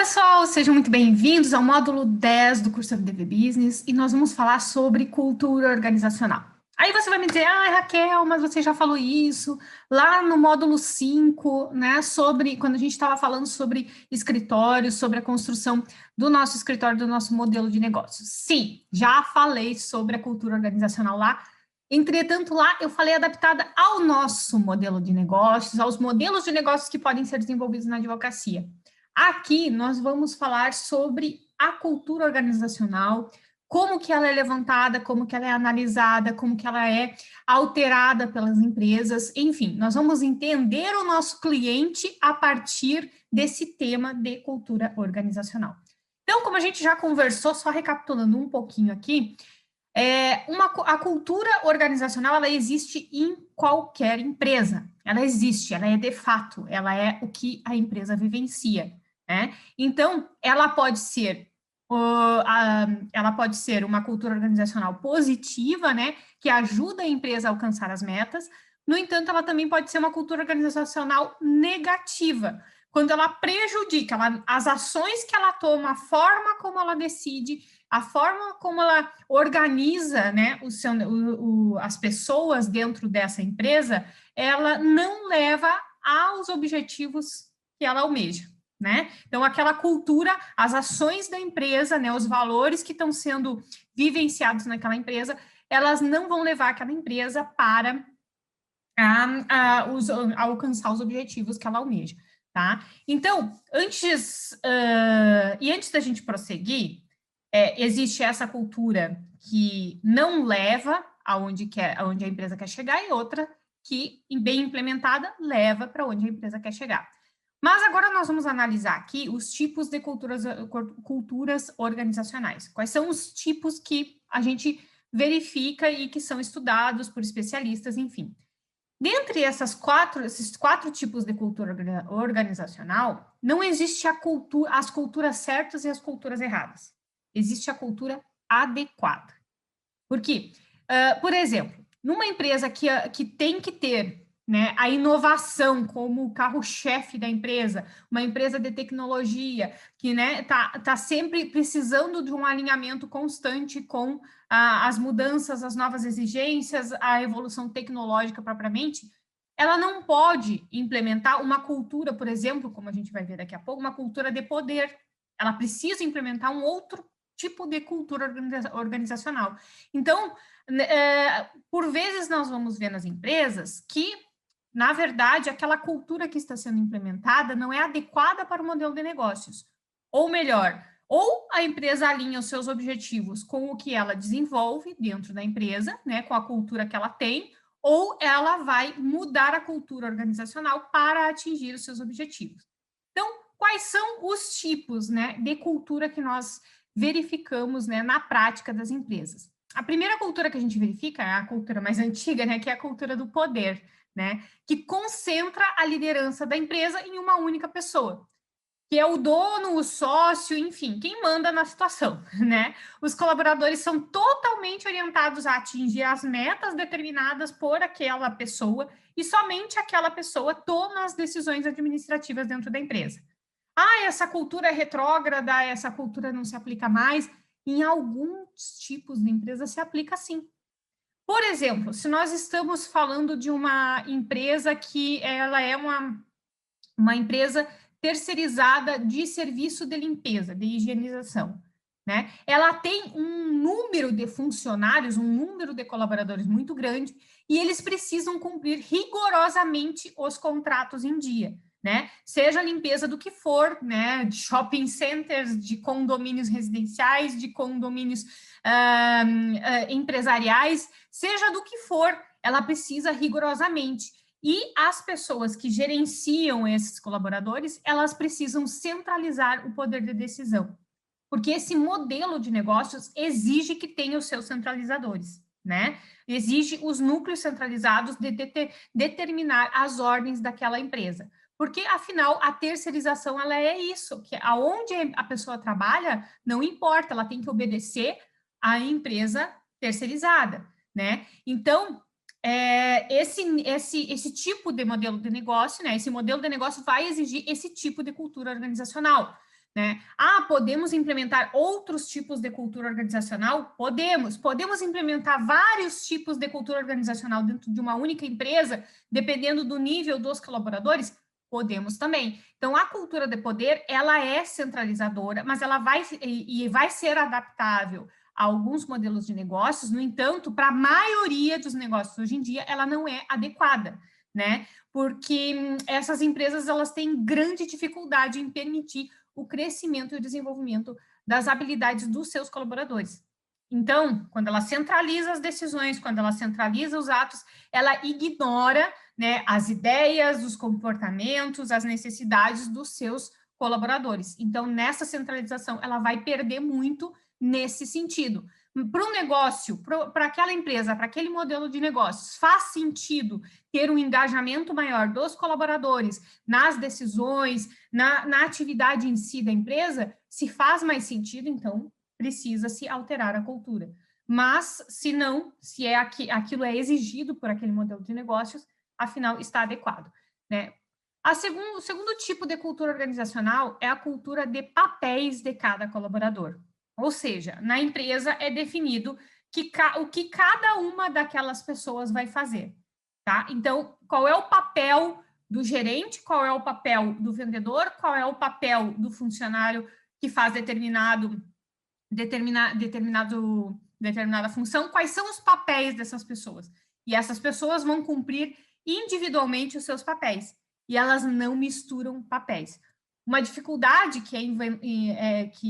pessoal, sejam muito bem-vindos ao módulo 10 do curso MDV Business e nós vamos falar sobre cultura organizacional. Aí você vai me dizer, Raquel, mas você já falou isso lá no módulo 5, né, sobre, quando a gente estava falando sobre escritórios, sobre a construção do nosso escritório, do nosso modelo de negócios. Sim, já falei sobre a cultura organizacional lá. Entretanto, lá eu falei adaptada ao nosso modelo de negócios, aos modelos de negócios que podem ser desenvolvidos na advocacia. Aqui nós vamos falar sobre a cultura organizacional, como que ela é levantada, como que ela é analisada, como que ela é alterada pelas empresas, enfim, nós vamos entender o nosso cliente a partir desse tema de cultura organizacional. Então, como a gente já conversou, só recapitulando um pouquinho aqui, a cultura organizacional, ela existe em qualquer empresa, ela existe, ela é de fato, ela é o que a empresa vivencia, né? Então, ela pode ser uma cultura organizacional positiva, né, que ajuda a empresa a alcançar as metas. No entanto, ela também pode ser uma cultura organizacional negativa, quando ela prejudica as ações que ela toma, a forma como ela decide, a forma como ela organiza, né, as pessoas dentro dessa empresa, ela não leva aos objetivos que ela almeja, né? Então, aquela cultura, as ações da empresa, né, os valores que estão sendo vivenciados naquela empresa, elas não vão levar aquela empresa para alcançar os objetivos que ela almeja, tá? Então, antes da gente prosseguir, existe essa cultura que não leva aonde a empresa quer chegar e outra que, bem implementada, leva para onde a empresa quer chegar. Mas agora nós vamos analisar aqui os tipos de culturas organizacionais. Quais são os tipos que a gente verifica e que são estudados por especialistas, enfim. Dentre esses quatro tipos de cultura organizacional, não existe as culturas certas e as culturas erradas. Existe a cultura adequada. Por quê? Por exemplo, numa empresa que tem que ter, né, a inovação como o carro-chefe da empresa, uma empresa de tecnologia que, né, tá sempre precisando de um alinhamento constante com as mudanças, as novas exigências, a evolução tecnológica propriamente, ela não pode implementar uma cultura, por exemplo, como a gente vai ver daqui a pouco, uma cultura de poder. Ela precisa implementar um outro tipo de cultura organizacional. Então, por vezes nós vamos ver nas empresas que, na verdade, aquela cultura que está sendo implementada não é adequada para o modelo de negócios. Ou melhor, ou a empresa alinha os seus objetivos com o que ela desenvolve dentro da empresa, né, com a cultura que ela tem, ou ela vai mudar a cultura organizacional para atingir os seus objetivos. Então, quais são os tipos, né, de cultura que nós verificamos, né, na prática das empresas? A primeira cultura que a gente verifica é a cultura mais antiga, né, que é a cultura do poder, né, que concentra a liderança da empresa em uma única pessoa, que é o dono, o sócio, enfim, quem manda na situação, né? Os colaboradores são totalmente orientados a atingir as metas determinadas por aquela pessoa e somente aquela pessoa toma as decisões administrativas dentro da empresa. Essa cultura é retrógrada, essa cultura não se aplica mais. Em alguns tipos de empresa se aplica sim. Por exemplo, se nós estamos falando de uma empresa que ela é uma empresa terceirizada de serviço de limpeza, de higienização, né? Ela tem um número de funcionários, um número de colaboradores muito grande e eles precisam cumprir rigorosamente os contratos em dia, né? Seja a limpeza do que for, né? De shopping centers, de condomínios residenciais, de condomínios empresariais, seja do que for, ela precisa rigorosamente. E as pessoas que gerenciam esses colaboradores, elas precisam centralizar o poder de decisão, porque esse modelo de negócios exige que tenha os seus centralizadores, né? Exige os núcleos centralizados de determinar as ordens daquela empresa. Porque, afinal, a terceirização, ela é isso, que aonde a pessoa trabalha, não importa, ela tem que obedecer à empresa terceirizada, né? Então, esse tipo de modelo de negócio, né? Esse modelo de negócio vai exigir esse tipo de cultura organizacional, né? Ah, podemos implementar outros tipos de cultura organizacional? Podemos implementar vários tipos de cultura organizacional dentro de uma única empresa, dependendo do nível dos colaboradores? Podemos também. Então, a cultura de poder, ela é centralizadora, mas ela vai ser adaptável a alguns modelos de negócios. No entanto, para a maioria dos negócios hoje em dia, ela não é adequada, né? Porque essas empresas, elas têm grande dificuldade em permitir o crescimento e o desenvolvimento das habilidades dos seus colaboradores. Então, quando ela centraliza as decisões, quando ela centraliza os atos, ela ignora, né, as ideias, os comportamentos, as necessidades dos seus colaboradores. Então, nessa centralização, ela vai perder muito nesse sentido. Para um negócio, para aquela empresa, para aquele modelo de negócios, faz sentido ter um engajamento maior dos colaboradores nas decisões, na atividade em si da empresa? Se faz mais sentido, então precisa-se alterar a cultura. Mas, se não, se é aquilo é exigido por aquele modelo de negócios, afinal, está adequado, né? O segundo tipo de cultura organizacional é a cultura de papéis de cada colaborador. Ou seja, na empresa é definido o que cada uma daquelas pessoas vai fazer, tá? Então, qual é o papel do gerente, qual é o papel do vendedor, qual é o papel do funcionário que faz determinada função, quais são os papéis dessas pessoas. E essas pessoas vão cumprir individualmente os seus papéis, e elas não misturam papéis. Uma dificuldade que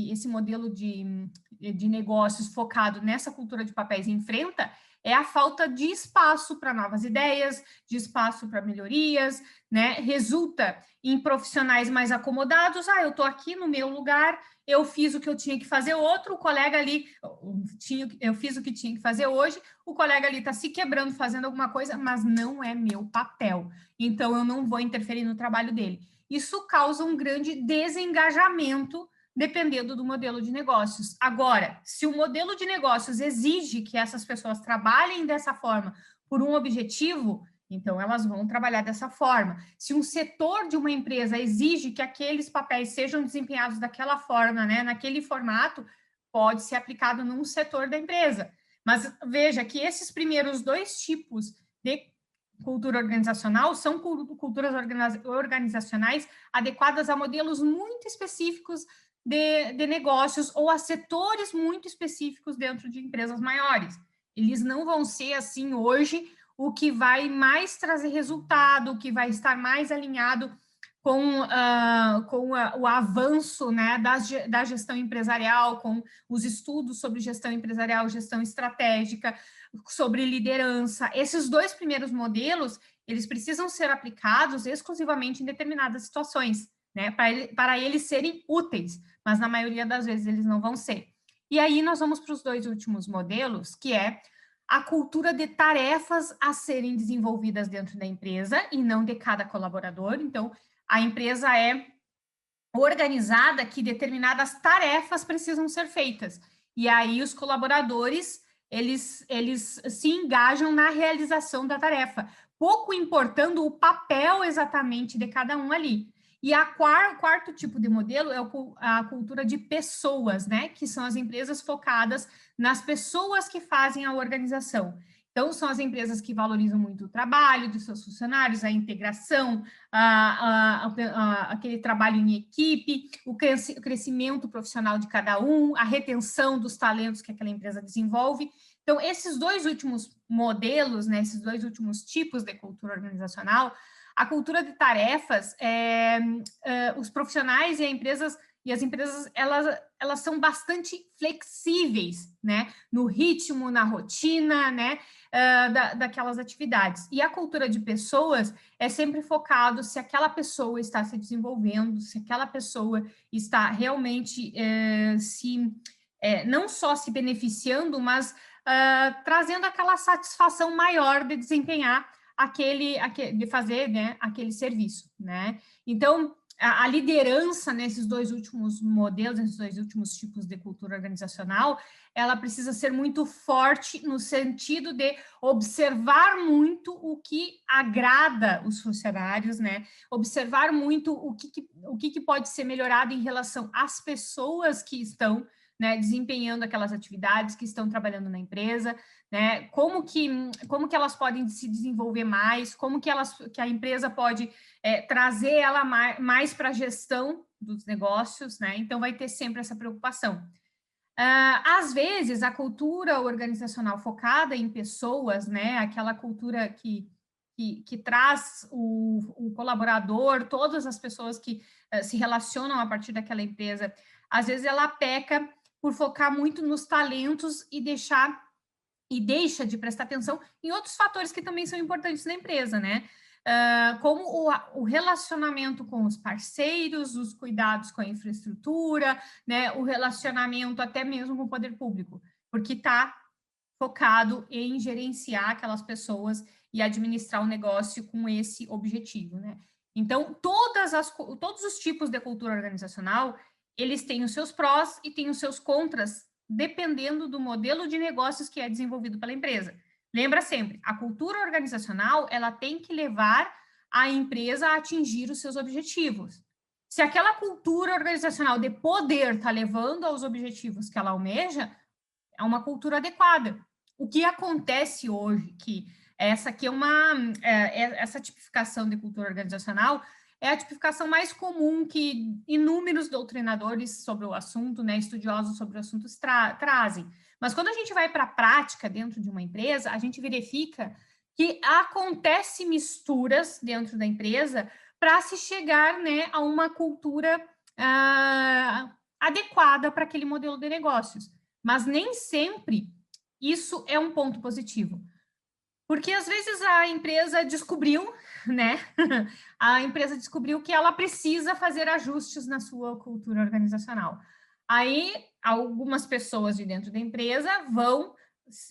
esse modelo de negócios focado nessa cultura de papéis enfrenta é a falta de espaço para novas ideias, de espaço para melhorias, né? Resulta em profissionais mais acomodados. Ah, eu estou aqui no meu lugar, eu fiz o que eu tinha que fazer, outro colega ali, eu fiz o que tinha que fazer hoje, o colega ali está se quebrando, fazendo alguma coisa, mas não é meu papel. Então, eu não vou interferir no trabalho dele. Isso causa um grande desengajamento, dependendo do modelo de negócios. Agora, se o modelo de negócios exige que essas pessoas trabalhem dessa forma por um objetivo, então elas vão trabalhar dessa forma. Se um setor de uma empresa exige que aqueles papéis sejam desempenhados daquela forma, né, naquele formato, pode ser aplicado num setor da empresa. Mas veja que esses primeiros dois tipos de cultura organizacional são culturas organizacionais adequadas a modelos muito específicos de negócios ou a setores muito específicos dentro de empresas maiores. Eles não vão ser, assim, hoje, o que vai mais trazer resultado, o que vai estar mais alinhado com o avanço, né, da gestão empresarial, com os estudos sobre gestão empresarial, gestão estratégica, sobre liderança. Esses dois primeiros modelos, eles precisam ser aplicados exclusivamente em determinadas situações, né, para eles serem úteis, mas na maioria das vezes eles não vão ser. E aí nós vamos para os dois últimos modelos, que é a cultura de tarefas a serem desenvolvidas dentro da empresa e não de cada colaborador. Então, a empresa é organizada que determinadas tarefas precisam ser feitas. E aí os colaboradores, eles se engajam na realização da tarefa, pouco importando o papel exatamente de cada um ali. E o quarto tipo de modelo é a cultura de pessoas, né? Que são as empresas focadas nas pessoas que fazem a organização. Então, são as empresas que valorizam muito o trabalho dos seus funcionários, a integração, aquele trabalho em equipe, o crescimento profissional de cada um, a retenção dos talentos que aquela empresa desenvolve. Então, esses dois últimos modelos, né, esses dois últimos tipos de cultura organizacional, a cultura de tarefas, os profissionais e as empresas, elas são bastante flexíveis, né, no ritmo, na rotina, né, daquelas atividades. E a cultura de pessoas é sempre focado se aquela pessoa está se desenvolvendo, se aquela pessoa está realmente não só se beneficiando, mas trazendo aquela satisfação maior de desempenhar de fazer, né, aquele serviço, né? Então, a liderança nesses dois últimos modelos, nesses dois últimos tipos de cultura organizacional, ela precisa ser muito forte no sentido de observar muito o que agrada os funcionários, né? Observar muito o que pode ser melhorado em relação às pessoas que estão, né, desempenhando aquelas atividades, que estão trabalhando na empresa, né? Como que elas podem se desenvolver mais, que a empresa pode trazer ela mais para a gestão dos negócios, né? Então, vai ter sempre essa preocupação. Às vezes, a cultura organizacional focada em pessoas, né? Aquela cultura que traz o colaborador, todas as pessoas que se relacionam a partir daquela empresa, às vezes ela peca por focar muito nos talentos e deixa de prestar atenção em outros fatores que também são importantes na empresa, né? Como o relacionamento com os parceiros, os cuidados com a infraestrutura, né? O relacionamento até mesmo com o poder público, porque está focado em gerenciar aquelas pessoas e administrar o negócio com esse objetivo, né? Então, todos os tipos de cultura organizacional, eles têm os seus prós e têm os seus contras, dependendo do modelo de negócios que é desenvolvido pela empresa. Lembra sempre, a cultura organizacional, ela tem que levar a empresa a atingir os seus objetivos. Se aquela cultura organizacional de poder está levando aos objetivos que ela almeja, é uma cultura adequada. O que acontece hoje, que essa aqui essa tipificação de cultura organizacional é a tipificação mais comum que inúmeros doutrinadores sobre o assunto, né, estudiosos sobre o assunto trazem. Mas quando a gente vai para a prática dentro de uma empresa, a gente verifica que acontece misturas dentro da empresa para se chegar, né, a uma cultura adequada para aquele modelo de negócios. Mas nem sempre isso é um ponto positivo. Porque às vezes a empresa descobriu, né? A empresa descobriu que ela precisa fazer ajustes na sua cultura organizacional. Aí algumas pessoas de dentro da empresa vão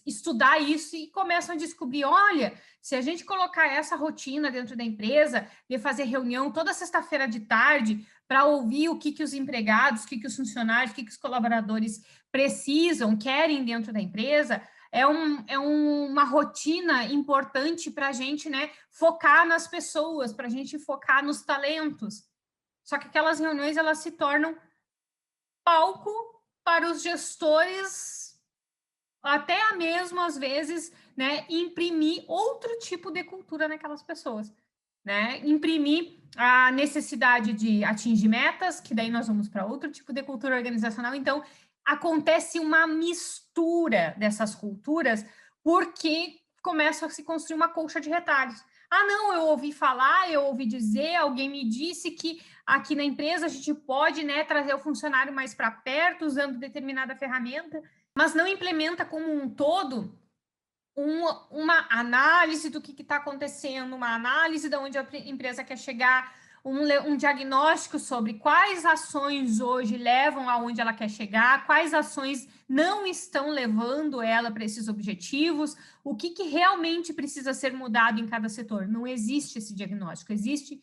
estudar isso e começam a descobrir, olha, se a gente colocar essa rotina dentro da empresa, de fazer reunião toda sexta-feira de tarde para ouvir o que os empregados, o que os funcionários, o que os colaboradores precisam, querem dentro da empresa, é uma rotina importante para a gente, né, focar nas pessoas, para a gente focar nos talentos. Só que aquelas reuniões, elas se tornam palco para os gestores, até mesmo, às vezes, né, imprimir outro tipo de cultura naquelas pessoas, né? Imprimir a necessidade de atingir metas, que daí nós vamos para outro tipo de cultura organizacional. Então, acontece uma mistura dessas culturas, porque começa a se construir uma colcha de retalhos. Ah, não, eu ouvi falar, eu ouvi dizer, alguém me disse que aqui na empresa a gente pode, né, trazer o funcionário mais para perto usando determinada ferramenta, mas não implementa como um todo uma análise do que está acontecendo, uma análise de onde a empresa quer chegar, um diagnóstico sobre quais ações hoje levam aonde ela quer chegar, quais ações não estão levando ela para esses objetivos, o que realmente precisa ser mudado em cada setor. Não existe esse diagnóstico, existe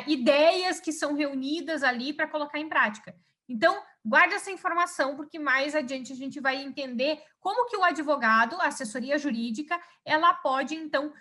ideias que são reunidas ali para colocar em prática. Então, guarde essa informação, porque mais adiante a gente vai entender como que o advogado, a assessoria jurídica, ela pode, então,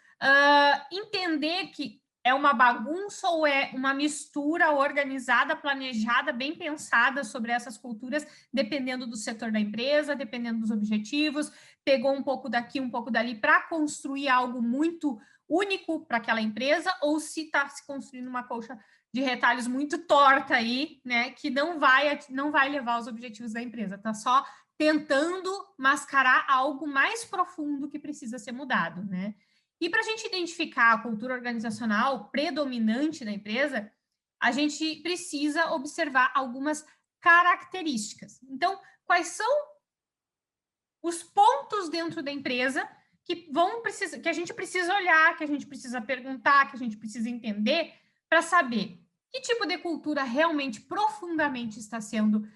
entender que é uma bagunça ou é uma mistura organizada, planejada, bem pensada sobre essas culturas, dependendo do setor da empresa, dependendo dos objetivos, pegou um pouco daqui, um pouco dali, para construir algo muito único para aquela empresa, ou se está se construindo uma colcha de retalhos muito torta aí, né, que não vai levar aos objetivos da empresa, tá só tentando mascarar algo mais profundo que precisa ser mudado, né? E para a gente identificar a cultura organizacional predominante da empresa, a gente precisa observar algumas características. Então, quais são os pontos dentro da empresa que a gente precisa olhar, que a gente precisa perguntar, que a gente precisa entender para saber que tipo de cultura realmente profundamente está sendo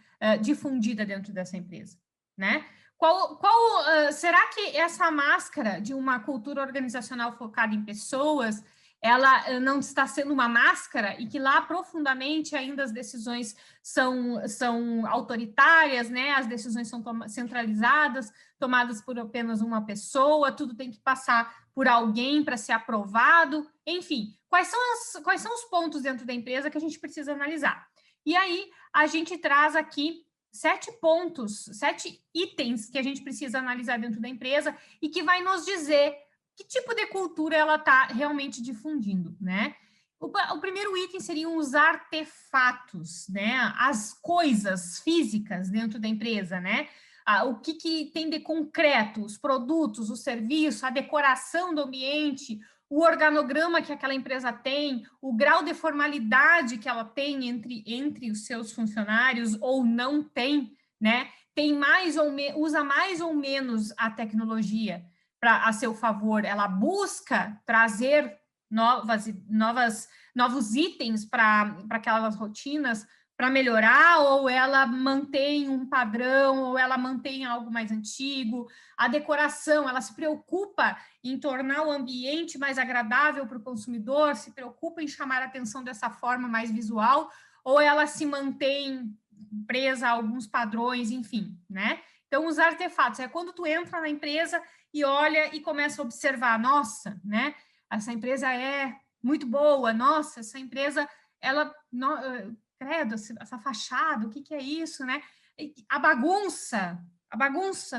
difundida dentro dessa empresa, né? Será que essa máscara de uma cultura organizacional focada em pessoas, ela não está sendo uma máscara e que lá profundamente ainda as decisões são autoritárias, né? As decisões são centralizadas, tomadas por apenas uma pessoa, tudo tem que passar por alguém para ser aprovado, enfim, quais são os pontos dentro da empresa que a gente precisa analisar? E aí a gente traz aqui 7 pontos, 7 itens que a gente precisa analisar dentro da empresa e que vai nos dizer que tipo de cultura ela está realmente difundindo, né? O primeiro item seriam os artefatos, né? As coisas físicas dentro da empresa, né? O que tem de concreto, os produtos, o serviço, a decoração do ambiente, o organograma que aquela empresa tem, o grau de formalidade que ela tem entre os seus funcionários ou não tem, né? Tem usa mais ou menos a tecnologia a seu favor, ela busca trazer novos itens para aquelas rotinas para melhorar, ou ela mantém um padrão, ou ela mantém algo mais antigo. A decoração, ela se preocupa em tornar o ambiente mais agradável para o consumidor, se preocupa em chamar a atenção dessa forma mais visual, ou ela se mantém presa a alguns padrões, enfim, né? Então, os artefatos, é quando tu entra na empresa e olha e começa a observar, nossa, né? Essa empresa é muito boa, nossa, essa empresa, ela, credo, essa fachada, o que é isso, né? A bagunça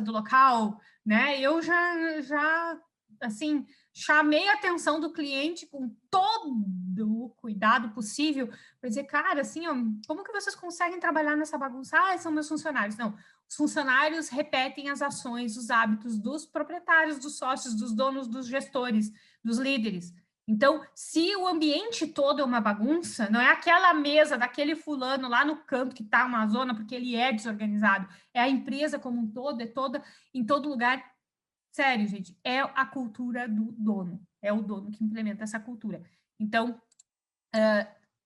do local, né? Eu já assim, chamei a atenção do cliente com todo o cuidado possível para dizer, cara, assim, ó, como que vocês conseguem trabalhar nessa bagunça? Ah, são meus funcionários. Não, os funcionários repetem as ações, os hábitos dos proprietários, dos sócios, dos donos, dos gestores, dos líderes. Então, se o ambiente todo é uma bagunça, não é aquela mesa daquele fulano lá no canto que está uma zona porque ele é desorganizado, é a empresa como um todo, em todo lugar. Sério, gente, é a cultura do dono, é o dono que implementa essa cultura. Então,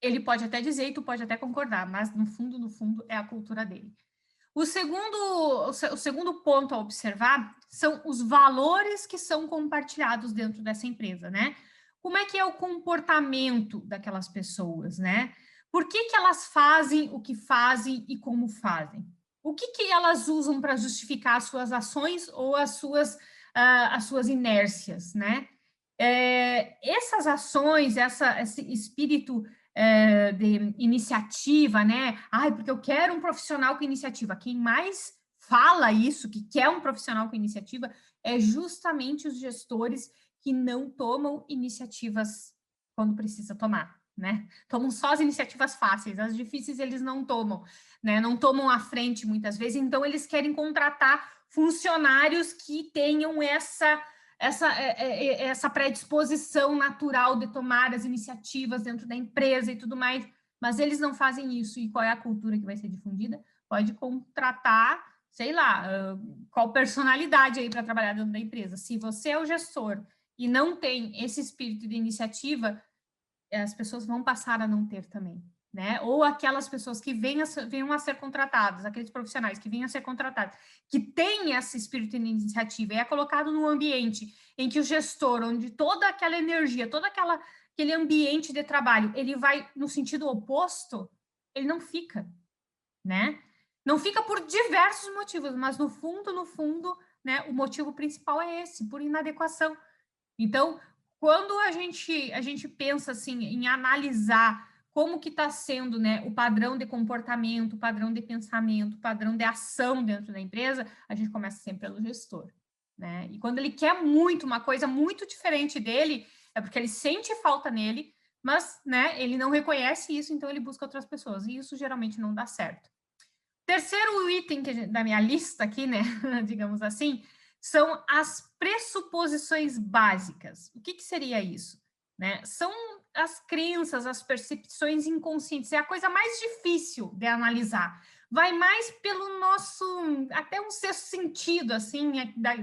ele pode até dizer e tu pode até concordar, mas no fundo, é a cultura dele. O segundo ponto a observar são os valores que são compartilhados dentro dessa empresa, né? Como é que é o comportamento daquelas pessoas, né? Por que elas fazem o que fazem e como fazem? O que elas usam para justificar as suas ações ou as suas inércias, né? Essas ações, esse espírito de iniciativa, né? Ai, porque eu quero um profissional com iniciativa. Quem mais fala isso, que quer um profissional com iniciativa, é justamente os gestores que não tomam iniciativas quando precisa tomar, né? Tomam só as iniciativas fáceis, as difíceis eles não tomam, né? Não tomam à frente muitas vezes, então eles querem contratar funcionários que tenham essa predisposição natural de tomar as iniciativas dentro da empresa e tudo mais, mas eles não fazem isso. E qual é a cultura que vai ser difundida? Pode contratar, sei lá, qual personalidade aí para trabalhar dentro da empresa. Se você é o gestor e não tem esse espírito de iniciativa, as pessoas vão passar a não ter também, né? Ou aquelas pessoas que venham a ser contratadas, aqueles profissionais que venham a ser contratados, que têm esse espírito de iniciativa e é colocado num ambiente em que o gestor, onde toda aquela energia, aquele ambiente de trabalho, ele vai no sentido oposto, ele não fica, né? Não fica por diversos motivos, mas no fundo, né, o motivo principal é esse, por inadequação. Então, quando a gente pensa assim em analisar como que está sendo, né, o padrão de comportamento, o padrão de pensamento, o padrão de ação dentro da empresa, a gente começa sempre pelo gestor, né? E quando ele quer muito uma coisa muito diferente dele, é porque ele sente falta nele, mas, né, ele não reconhece isso, então ele busca outras pessoas, e isso geralmente não dá certo. Terceiro item da minha lista aqui, né, digamos assim, são as pressuposições básicas. O que seria isso? Né? São as crenças, as percepções inconscientes, é a coisa mais difícil de analisar. Vai mais pelo nosso, até um sexto sentido, assim,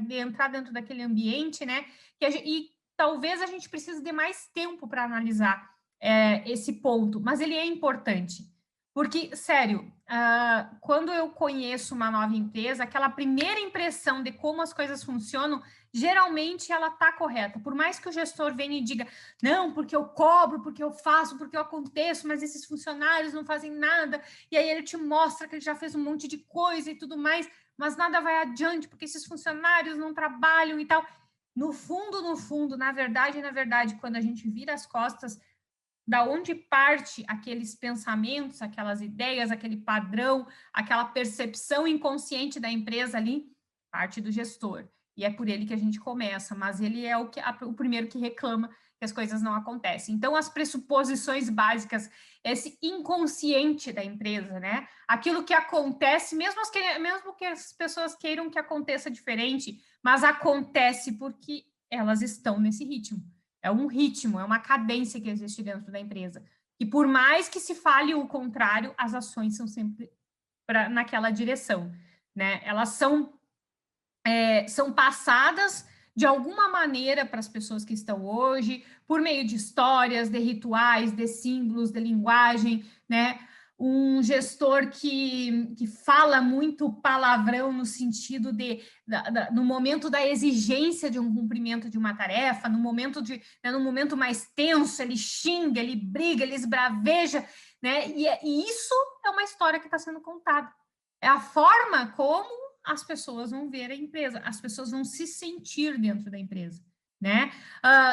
de entrar dentro daquele ambiente, né? E talvez a gente precise de mais tempo para analisar esse ponto, mas ele é importante. Porque, sério, quando eu conheço uma nova empresa, aquela primeira impressão de como as coisas funcionam, geralmente ela está correta. Por mais que o gestor venha e diga, não, porque eu cobro, porque eu faço, porque eu aconteço, mas esses funcionários não fazem nada, e aí ele te mostra que ele já fez um monte de coisa e tudo mais, mas nada vai adiante, porque esses funcionários não trabalham e tal. No fundo, na verdade, quando a gente vira as costas, da onde parte aqueles pensamentos, aquelas ideias, aquele padrão, aquela percepção inconsciente da empresa ali, parte do gestor. E é por ele que a gente começa, mas ele é o primeiro que reclama que as coisas não acontecem. Então, as pressuposições básicas, esse inconsciente da empresa, né? Aquilo que acontece, mesmo que as pessoas queiram que aconteça diferente, mas acontece porque elas estão nesse ritmo. É um ritmo, é uma cadência que existe dentro da empresa. E por mais que se fale o contrário, as ações são sempre naquela direção, né? Elas são passadas de alguma maneira para as pessoas que estão hoje, por meio de histórias, de rituais, de símbolos, de linguagem, né? Um gestor que fala muito palavrão no sentido no momento da exigência de um cumprimento de uma tarefa, no momento mais tenso, ele xinga, ele briga, ele esbraveja, né? E isso é uma história que está sendo contada. É a forma como as pessoas vão ver a empresa, as pessoas vão se sentir dentro da empresa, né?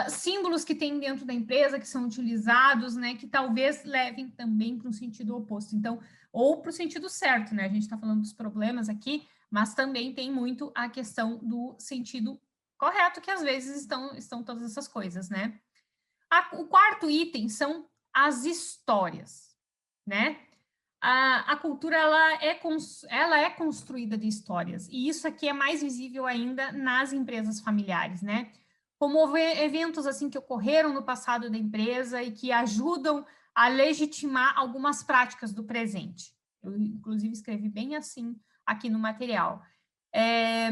Símbolos que tem dentro da empresa que são utilizados, né? Que talvez levem também para um sentido oposto. Então, ou para o sentido certo, né? A gente está falando dos problemas aqui, mas também tem muito a questão do sentido correto, que às vezes estão todas essas coisas, né? O quarto item são as histórias, né? A cultura ela é construída de histórias, e isso aqui é mais visível ainda nas empresas familiares, né? Como houve eventos assim que ocorreram no passado da empresa e que ajudam a legitimar algumas práticas do presente. Eu, inclusive, escrevi bem assim aqui no material. É,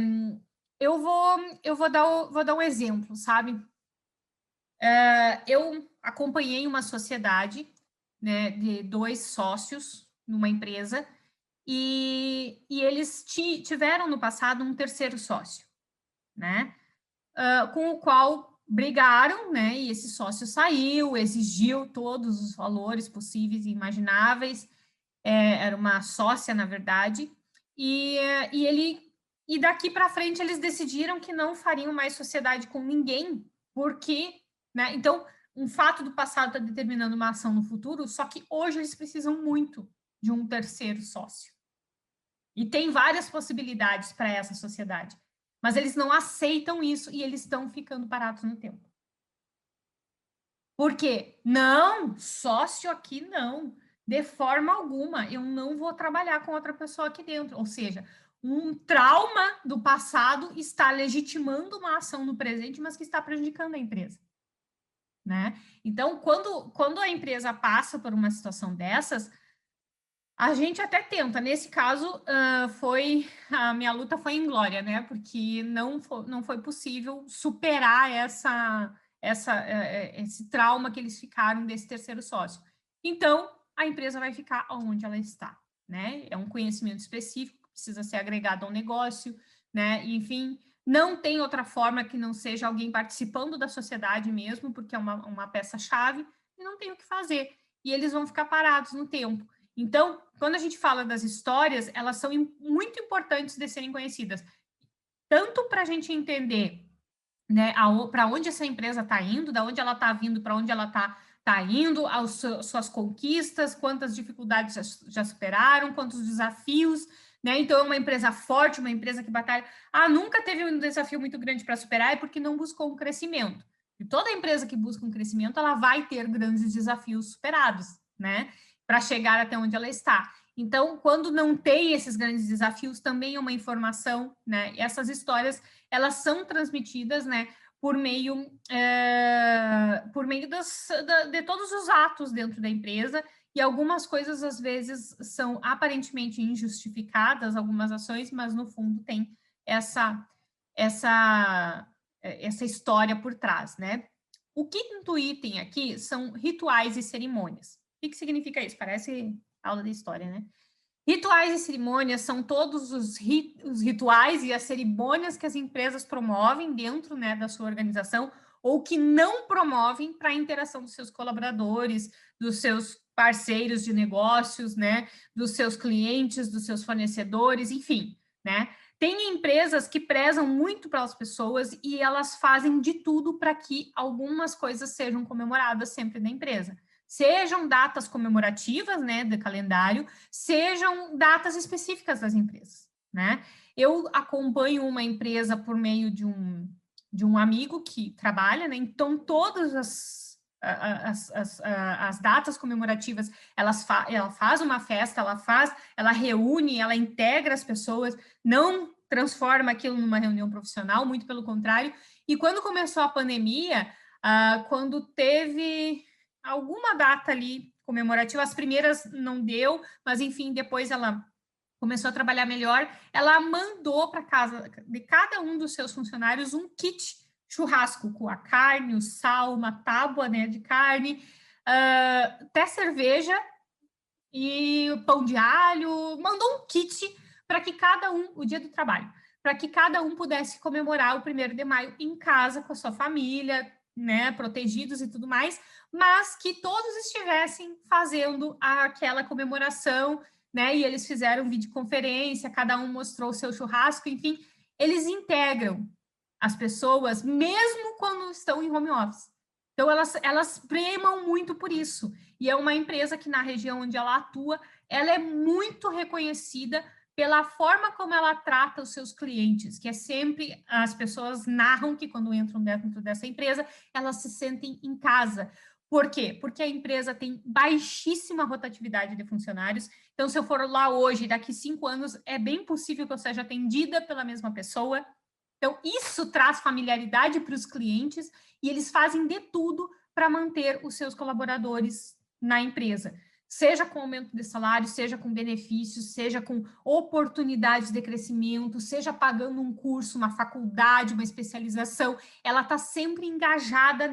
vou dar um exemplo, sabe? Eu acompanhei uma sociedade, né, de 2 sócios numa empresa e eles tiveram no passado um terceiro sócio, né, com o qual brigaram, né, e esse sócio saiu, exigiu todos os valores possíveis e imagináveis, era uma sócia, na verdade, e daqui para frente eles decidiram que não fariam mais sociedade com ninguém, porque, né, então, um fato do passado está determinando uma ação no futuro, só que hoje eles precisam muito de um terceiro sócio. E tem várias possibilidades para essa sociedade, mas eles não aceitam isso e eles estão ficando parados no tempo. Por quê? Não, sócio aqui não. De forma alguma, eu não vou trabalhar com outra pessoa aqui dentro. Ou seja, um trauma do passado está legitimando uma ação no presente, mas que está prejudicando a empresa, né? Então, quando a empresa passa por uma situação dessas, a gente até tenta. Nesse caso, a minha luta foi inglória, né? Porque não foi possível superar esse trauma que eles ficaram desse terceiro sócio. Então, a empresa vai ficar onde ela está, né? É um conhecimento específico que precisa ser agregado ao negócio, né? Enfim, não tem outra forma que não seja alguém participando da sociedade mesmo, porque é uma peça-chave, e não tem o que fazer. E eles vão ficar parados no tempo. Então, quando a gente fala das histórias, elas são muito importantes de serem conhecidas, tanto para a gente entender, né, para onde essa empresa está indo, da onde ela está vindo, para onde ela está indo, as suas conquistas, quantas dificuldades já superaram, quantos desafios, né? Então, é uma empresa forte, uma empresa que batalha. Nunca teve um desafio muito grande para superar, é porque não buscou um crescimento. E toda empresa que busca um crescimento, ela vai ter grandes desafios superados, né? Para chegar até onde ela está. Então, quando não tem esses grandes desafios, também é uma informação, né? E essas histórias, elas são transmitidas, né? Por meio de todos os atos dentro da empresa, e algumas coisas, às vezes, são aparentemente injustificadas, algumas ações, mas, no fundo, tem essa história por trás, né? O quinto item aqui são rituais e cerimônias. O que significa isso? Parece aula de história, né? Rituais e cerimônias são todos os rituais e as cerimônias que as empresas promovem dentro, né, da sua organização ou que não promovem para a interação dos seus colaboradores, dos seus parceiros de negócios, né, dos seus clientes, dos seus fornecedores, enfim, né? Tem empresas que prezam muito pelas pessoas e elas fazem de tudo para que algumas coisas sejam comemoradas sempre na empresa. Sejam datas comemorativas, né, de calendário, sejam datas específicas das empresas, né? Eu acompanho uma empresa por meio de um amigo que trabalha, né? Então, todas as datas comemorativas, ela faz uma festa, ela reúne, ela integra as pessoas, não transforma aquilo numa reunião profissional, muito pelo contrário. E quando começou a pandemia, quando teve alguma data ali comemorativa, as primeiras não deu, mas enfim, depois ela começou a trabalhar melhor, ela mandou para casa de cada um dos seus funcionários um kit churrasco com a carne, o sal, uma tábua, né, de carne, até cerveja e pão de alho, mandou um kit para que cada um, o dia do trabalho, para que cada um pudesse comemorar o 1º de maio em casa com a sua família, né, protegidos e tudo mais, mas que todos estivessem fazendo aquela comemoração, né, e eles fizeram videoconferência, cada um mostrou o seu churrasco, enfim, eles integram as pessoas, mesmo quando estão em home office. Então, elas primam muito por isso. E é uma empresa que, na região onde ela atua, ela é muito reconhecida pela forma como ela trata os seus clientes, que é sempre, as pessoas narram que quando entram dentro dessa empresa, elas se sentem em casa. Por quê? Porque a empresa tem baixíssima rotatividade de funcionários. Então, se eu for lá hoje, daqui 5 anos, é bem possível que eu seja atendida pela mesma pessoa. Então, isso traz familiaridade para os clientes e eles fazem de tudo para manter os seus colaboradores na empresa, seja com aumento de salário, seja com benefícios, seja com oportunidades de crescimento, seja pagando um curso, uma faculdade, uma especialização, ela está sempre engajada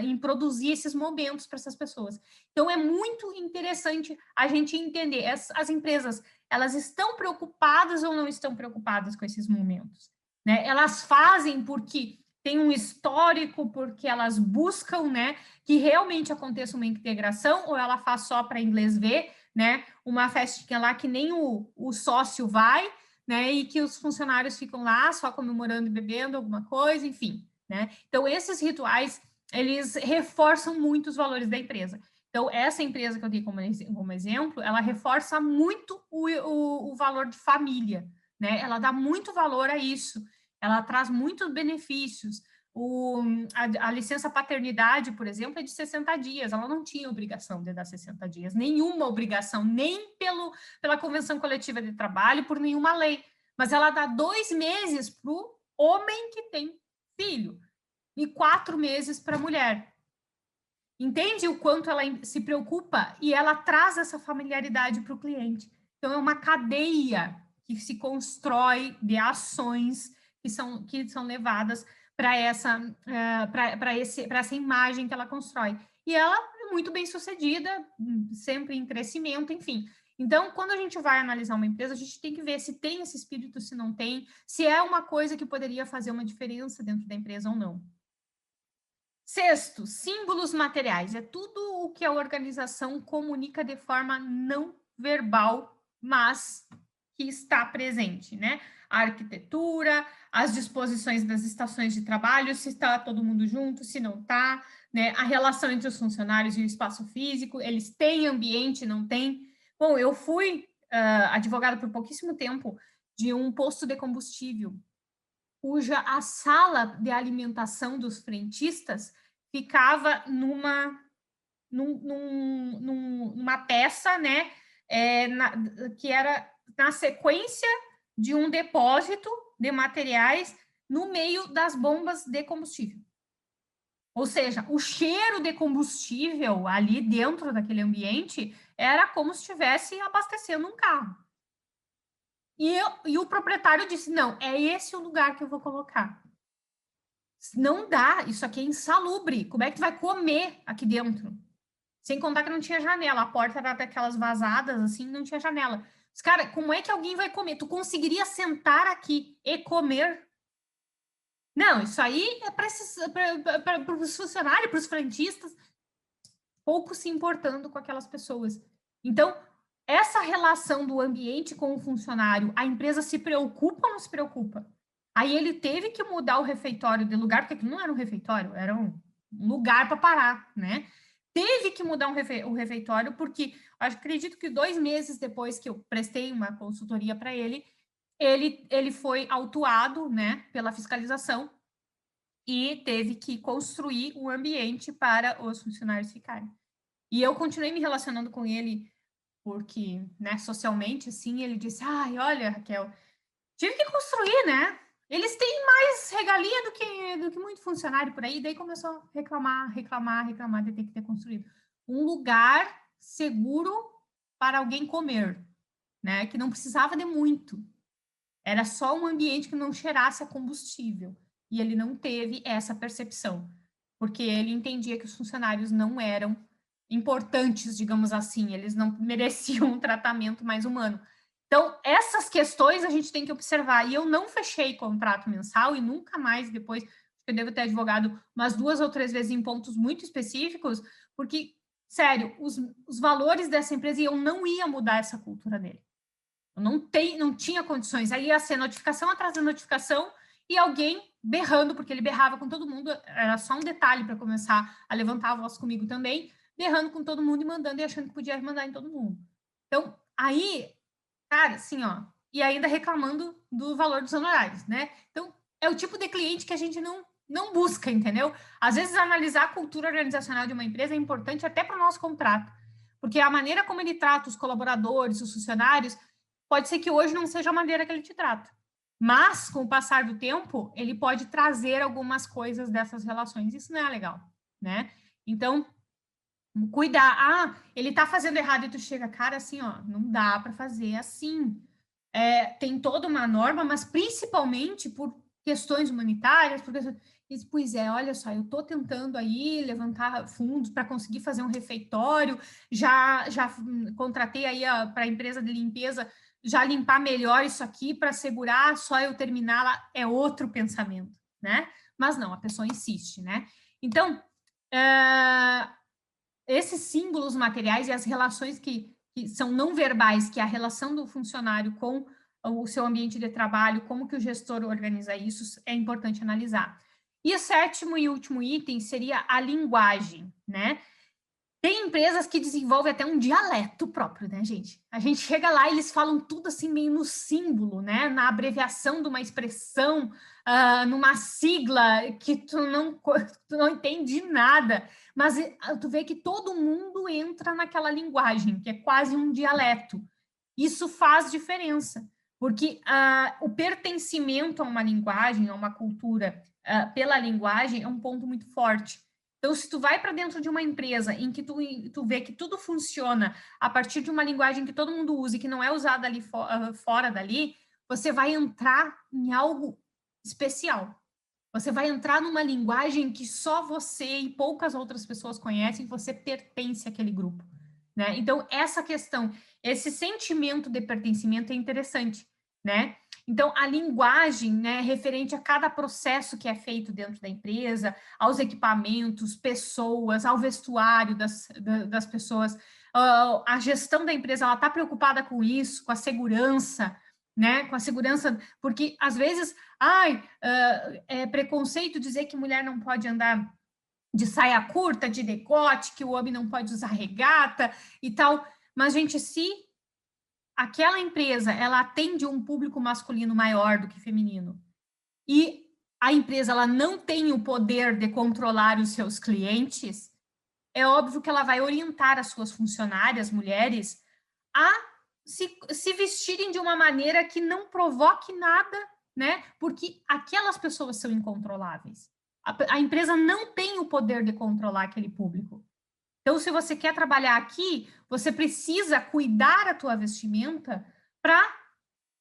em produzir esses momentos para essas pessoas. Então, é muito interessante a gente entender, as empresas, elas estão preocupadas ou não estão preocupadas com esses momentos? Né? Elas fazem porque tem um histórico, porque elas buscam, né, que realmente aconteça uma integração, ou ela faz só para inglês ver, né, uma festinha lá que nem o sócio vai, né, e que os funcionários ficam lá só comemorando e bebendo alguma coisa, enfim, né? Então, esses rituais, eles reforçam muito os valores da empresa. Então, essa empresa que eu dei como exemplo, ela reforça muito o valor de família, né? Ela dá muito valor a isso. Ela traz muitos benefícios. A licença paternidade, por exemplo, é de 60 dias. Ela não tinha obrigação de dar 60 dias, nenhuma obrigação, nem pela Convenção Coletiva de Trabalho, por nenhuma lei. Mas ela dá 2 meses para o homem que tem filho e 4 meses para a mulher. Entende o quanto ela se preocupa e ela traz essa familiaridade para o cliente. Então, é uma cadeia que se constrói de ações que são levadas para essa imagem que ela constrói. E ela é muito bem sucedida, sempre em crescimento, enfim. Então, quando a gente vai analisar uma empresa, a gente tem que ver se tem esse espírito, se não tem, se é uma coisa que poderia fazer uma diferença dentro da empresa ou não. Sexto, símbolos materiais. É tudo o que a organização comunica de forma não verbal, mas que está presente, né? A arquitetura, as disposições das estações de trabalho, se está todo mundo junto, se não está, né? A relação entre os funcionários e o espaço físico, eles têm ambiente, não têm? Bom, eu fui advogada por pouquíssimo tempo de um posto de combustível, cuja a sala de alimentação dos frentistas ficava numa peça, né, que era na sequência de um depósito de materiais no meio das bombas de combustível. Ou seja, o cheiro de combustível ali dentro daquele era como se estivesse abastecendo um carro. E o proprietário disse, não, é esse o lugar que eu vou colocar. Não dá, isso aqui é insalubre. Como é que tu vai comer aqui dentro? Sem contar que não tinha janela, a porta era daquelas vazadas, assim, não tinha janela. Mas, cara, como é que alguém vai comer? Tu conseguiria sentar aqui e comer? Não, isso aí é para os funcionários, para os frentistas, pouco se importando com aquelas pessoas. Então, essa relação do ambiente com o funcionário, a empresa se preocupa ou não se preocupa? Aí ele teve que mudar o refeitório de lugar, porque aquilo não era um refeitório, era um lugar para parar, né? Teve que mudar o refeitório, porque acredito que 2 meses depois que eu prestei uma consultoria para ele foi autuado, né, pela fiscalização e teve que construir um ambiente para os funcionários ficarem. E eu continuei me relacionando com ele porque, né, socialmente, assim, ele disse, ai, olha, Raquel, tive que construir, né? Eles têm mais regalia do que muito funcionário por aí. Daí começou a reclamar de ter que ter construído um lugar seguro para alguém comer, né? Que não precisava de muito. Era só um ambiente que não cheirasse a combustível. E ele não teve essa percepção, porque ele entendia que os funcionários não eram importantes, digamos assim, eles não mereciam um tratamento mais humano. Então, essas questões a gente tem que observar. E eu não fechei contrato mensal e nunca mais depois, eu devo ter advogado umas 2 ou 3 vezes em pontos muito específicos, porque, sério, os valores dessa empresa, e eu não ia mudar essa cultura dele. Eu não tinha condições. Aí ia ser notificação atrás da notificação e alguém berrando, porque ele berrava com todo mundo, era só um detalhe para começar a levantar a voz comigo também, berrando com todo mundo e mandando e achando que podia mandar em todo mundo. Então, aí, cara, assim, ó, e ainda reclamando do valor dos honorários, né? Então, é o tipo de cliente que a gente não busca, entendeu? Às vezes, analisar a cultura organizacional de uma empresa é importante até para o nosso contrato, porque a maneira como ele trata os colaboradores, os funcionários, pode ser que hoje não seja a maneira que ele te trata. Mas, com o passar do tempo, ele pode trazer algumas coisas dessas relações. Isso não é legal, né? Então, cuidar. Ah, ele tá fazendo errado e tu chega, cara, assim, ó, não dá para fazer assim. Tem toda uma norma, mas principalmente por questões humanitárias, pois é, olha só, eu estou tentando aí levantar fundos para conseguir fazer um refeitório, já contratei aí para a empresa de limpeza já limpar melhor isso aqui para segurar, só eu terminar lá, é outro pensamento, né? Mas não, a pessoa insiste, né? Então, esses símbolos materiais e as relações que são não verbais, que é a relação do funcionário com o seu ambiente de trabalho, como que o gestor organiza isso, é importante analisar. E o 7º e último item seria a linguagem, né? Tem empresas que desenvolvem até um dialeto próprio, né, gente? A gente chega lá e eles falam tudo assim meio no símbolo, né? Na abreviação de uma expressão, numa sigla que tu não entende nada. Mas tu vê que todo mundo entra naquela linguagem, que é quase um dialeto. Isso faz diferença, porque o pertencimento a uma linguagem, a uma cultura, pela linguagem, é um ponto muito forte. Então, se tu vai para dentro de uma empresa em que tu vê que tudo funciona a partir de uma linguagem que todo mundo usa e que não é usada ali fora dali, você vai entrar em algo especial. Você vai entrar numa linguagem que só você e poucas outras pessoas conhecem, você pertence àquele grupo, né? Então, essa questão, esse sentimento de pertencimento é interessante, né? Então, a linguagem, né, referente a cada processo que é feito dentro da empresa, aos equipamentos, pessoas, ao vestuário das pessoas, a gestão da empresa, ela está preocupada com isso, com a segurança, né? Com a segurança, porque às vezes, é preconceito dizer que mulher não pode andar de saia curta, de decote, que o homem não pode usar regata e tal. Mas, gente, se aquela empresa ela atende um público masculino maior do que feminino e a empresa ela não tem o poder de controlar os seus clientes, é óbvio que ela vai orientar as suas funcionárias, mulheres, a se vestirem de uma maneira que não provoque nada, né? Porque aquelas pessoas são incontroláveis. A empresa não tem o poder de controlar aquele público. Então, se você quer trabalhar aqui, você precisa cuidar a tua vestimenta para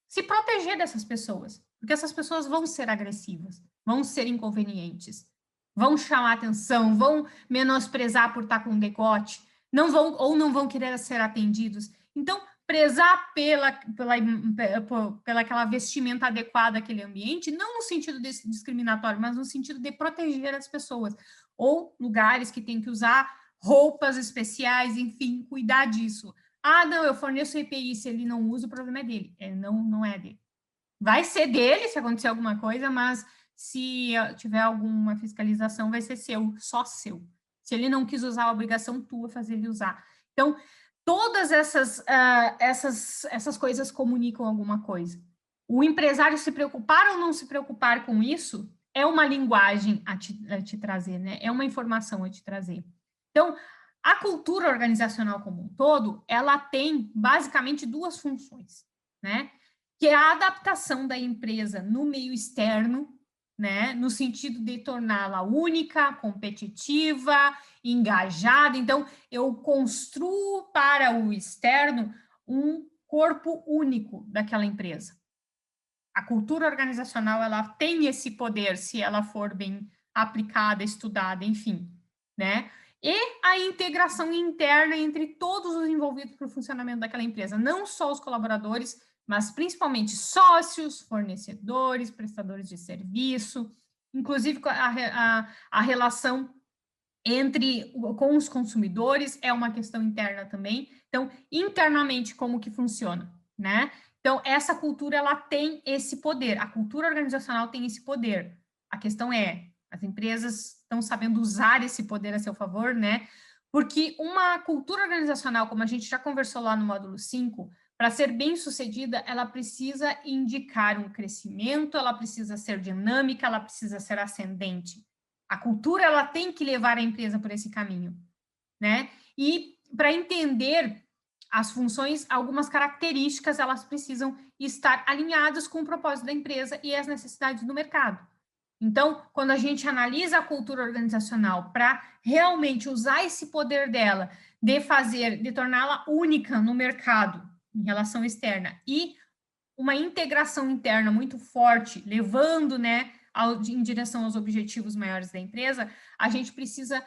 se proteger dessas pessoas, porque essas pessoas vão ser agressivas, vão ser inconvenientes, vão chamar atenção, vão menosprezar por estar com um decote. não vão querer ser atendidos. Então, prezar pela aquela vestimenta adequada àquele ambiente, não no sentido discriminatório, mas no sentido de proteger as pessoas, ou lugares que tem que usar roupas especiais, enfim, cuidar disso. Ah, não, eu forneço EPI, se ele não usa, o problema é dele. Não é dele. Vai ser dele se acontecer alguma coisa, mas se tiver alguma fiscalização, vai ser seu, só seu. Se ele não quis usar, a obrigação tua fazer ele usar. Então, todas essas coisas comunicam alguma coisa. O empresário se preocupar ou não se preocupar com isso é uma linguagem a te trazer, né? É uma informação a te trazer. Então, a cultura organizacional como um todo, ela tem basicamente duas funções, né? Que é a adaptação da empresa no meio externo, né? No sentido de torná-la única, competitiva, engajada. Então, eu construo para o externo um corpo único daquela empresa. A cultura organizacional, ela tem esse poder, se ela for bem aplicada, estudada, enfim, né? E a integração interna entre todos os envolvidos para o funcionamento daquela empresa, não só os colaboradores, mas principalmente sócios, fornecedores, prestadores de serviço, inclusive a relação com os consumidores é uma questão interna também. Então, internamente, como que funciona, né? Então, essa cultura, ela tem esse poder, a cultura organizacional tem esse poder. A questão é, as empresas estão sabendo usar esse poder a seu favor, né? Porque uma cultura organizacional, como a gente já conversou lá no módulo 5, para ser bem sucedida, ela precisa indicar um crescimento, ela precisa ser dinâmica, ela precisa ser ascendente. A cultura, ela tem que levar a empresa por esse caminho, né? E para entender as funções, algumas características, elas precisam estar alinhadas com o propósito da empresa e as necessidades do mercado. Então, quando a gente analisa a cultura organizacional para realmente usar esse poder dela, de torná-la única no mercado, em relação externa, e uma integração interna muito forte, levando, né, em direção aos objetivos maiores da empresa, a gente precisa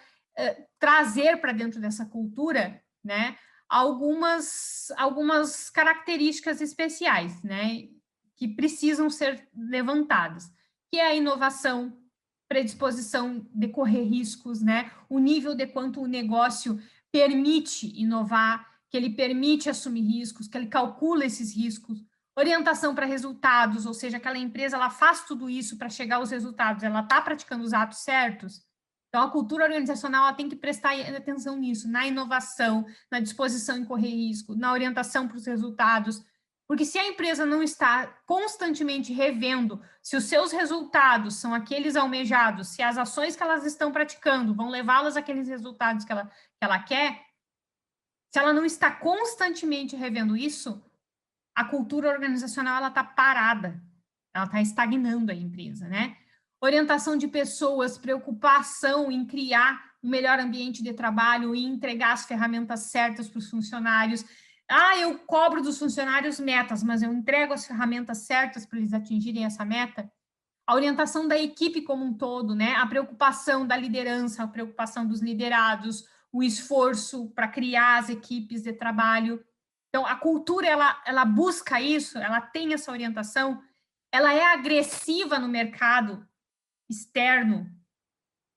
trazer para dentro dessa cultura, né, algumas características especiais, né, que precisam ser levantadas, que é a inovação, predisposição de correr riscos, né, o nível de quanto o negócio permite inovar, que ele permite assumir riscos, que ele calcula esses riscos, orientação para resultados, ou seja, aquela empresa, ela faz tudo isso para chegar aos resultados, ela está praticando os atos certos. Então, a cultura organizacional, ela tem que prestar atenção nisso, na inovação, na disposição em correr risco, na orientação para os resultados, porque se a empresa não está constantemente revendo se os seus resultados são aqueles almejados, se as ações que elas estão praticando vão levá-las àqueles resultados que ela quer, se ela não está constantemente revendo isso, a cultura organizacional, ela está parada, ela está estagnando a empresa, né? Orientação de pessoas, preocupação em criar um melhor ambiente de trabalho e entregar as ferramentas certas para os funcionários. Ah, eu cobro dos funcionários metas, mas eu entrego as ferramentas certas para eles atingirem essa meta. A orientação da equipe como um todo, né? A preocupação da liderança, a preocupação dos liderados, o esforço para criar as equipes de trabalho. Então, a cultura, ela busca isso, ela tem essa orientação, ela é agressiva no mercado externo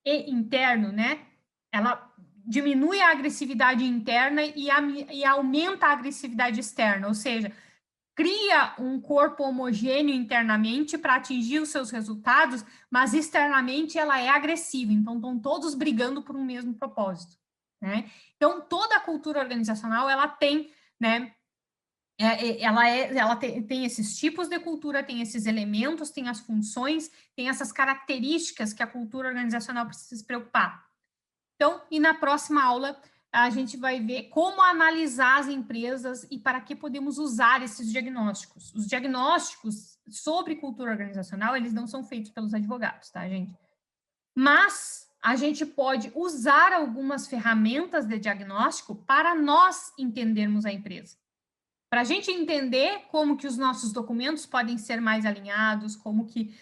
e interno, né? Ela diminui a agressividade interna e aumenta a agressividade externa, ou seja, cria um corpo homogêneo internamente para atingir os seus resultados, mas externamente ela é agressiva, então estão todos brigando por um mesmo propósito, né? Então, toda a cultura organizacional, ela tem, né, ela tem esses tipos de cultura, tem esses elementos, tem as funções, tem essas características que a cultura organizacional precisa se preocupar. Então, e na próxima aula, a gente vai ver como analisar as empresas e para que podemos usar esses diagnósticos. Os diagnósticos sobre cultura organizacional, eles não são feitos pelos advogados, tá, gente? Mas a gente pode usar algumas ferramentas de diagnóstico para nós entendermos a empresa. Para a gente entender como que os nossos documentos podem ser mais alinhados, como que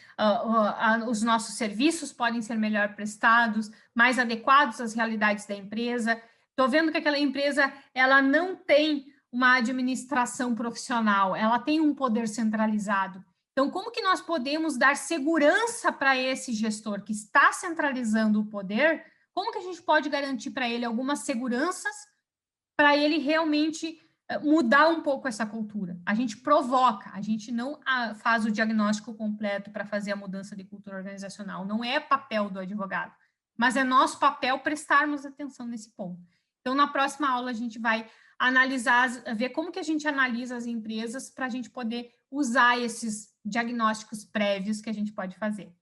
os nossos serviços podem ser melhor prestados, mais adequados às realidades da empresa. estou vendo que aquela empresa ela não tem uma administração profissional, ela tem um poder centralizado. Então, como que nós podemos dar segurança para esse gestor que está centralizando o poder? Como que a gente pode garantir para ele algumas seguranças para ele realmente mudar um pouco essa cultura? A gente provoca, a gente não faz o diagnóstico completo para fazer a mudança de cultura organizacional, não é papel do advogado, mas é nosso papel prestarmos atenção nesse ponto. Então, na próxima aula, a gente vai analisar, ver como que a gente analisa as empresas para a gente poder usar esses diagnósticos prévios que a gente pode fazer.